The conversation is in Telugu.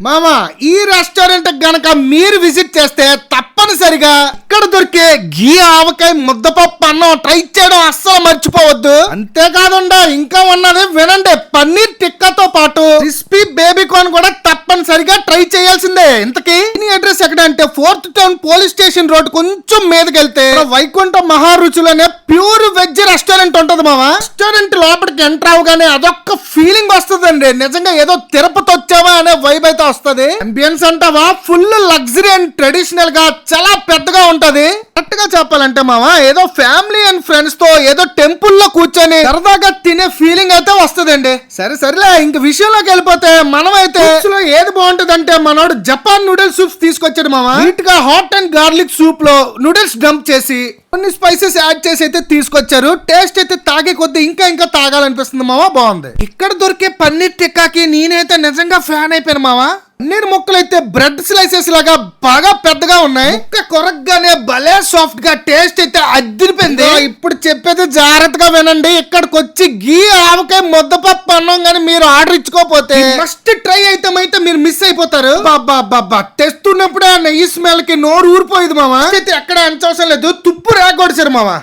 మామా ఈ రెస్టారెంట్ గనక మీరు విజిట్ చేస్తే తప్పనిసరిగా ఇక్కడ దొరికే గీ ఆవకాయ ముద్దపప్పు అన్నం ట్రై చేయడం అస్సలు మర్చిపోవద్దు. అంతేకాకుండా ఇంకా ఉన్నది వినండి, పన్నీర్ టిక్కాతో పాటు క్రిస్పీ బేబీ కార్న్ కూడా తప్పనిసరిగా ట్రై చేయాల్సిందే. ఇంతకీ అడ్రస్ ఎక్కడ అంటే 4th town police station road కొంచెం మీదకి వెళ్తే వైకుంఠ మహారుచులు అనే ప్యూర్ వెజ్ రెస్టారెంట్ ఉంటది మామ. రెస్టారెంట్ లోపలికి ఎంటర్ అవగానే అదొక్క ఫీలింగ్ వస్తుందండి, నిజంగా ఏదో తిరుపతి వచ్చావా అనే వైబ్ అయితే వస్తది. అంబియన్స్ అంటావా ఫుల్ లగ్జరీ అండ్ ట్రెడిషనల్ గా చాలా పెద్దగా ఉంటది. కరెక్ట్ గా చెప్పాలంటే మామ ఏదో ఫ్యామిలీ అండ్ ఫ్రెండ్స్ తో ఏదో టెంపుల్ లో కూర్చొని సరదాగా తినే ఫీలింగ్ అయితే వస్తదండి. సరేలే ఇంక విషయంలోకి వెళ్ళిపోతే మనం అయితే ఏది బాగుంటది అంటే మనోడు జపాన్ నూడిల్స్ సూప్స్ తీసుకొచ్చాడు మామ. నీట్ గా హాట్ అండ్ గార్లిక్ సూప్ లో నూడిల్స్ డంప్ చేసి కొన్ని స్పైసెస్ యాడ్ చేసి అయితే తీసుకొచ్చారు. టేస్ట్ అయితే తాగే కొద్ది ఇంకా తాగాలనిపిస్తుంది మామ, బాగుంది. ఇక్కడ దొరికే పన్నీర్ టిక్కాకి నేనైతే నిజంగా ఫ్యాన్ అయిపోయాను మామ. పన్నీర్ ముక్కలు అయితే బ్రెడ్ స్లైసెస్ లాగా బాగా పెద్దగా ఉన్నాయి. ముక్క కొరకగానే భలే సాఫ్ట్ గా టేస్ట్ అయితే అదిరిపోయింది. ఇప్పుడు చెప్పేది జాగ్రత్తగా వినండి, ఇక్కడికి వచ్చి గీ ఆవకాయ ముద్దపప్పు అన్నం గానీ మీరు ఆర్డర్ ఇచ్చుకోకపోతే ఫస్ట్ ట్రై ఐటమ్ అయితే మీరు మిస్ అయిపోతారు. బాబా తెస్తున్నప్పుడే నెయ్యి స్మెల్ కి నోరు ఊరిపోయింది మామ. అయితే ఎక్కడ అంచవసరం లేదు, తుప్పు రేగొడిచారు మామ.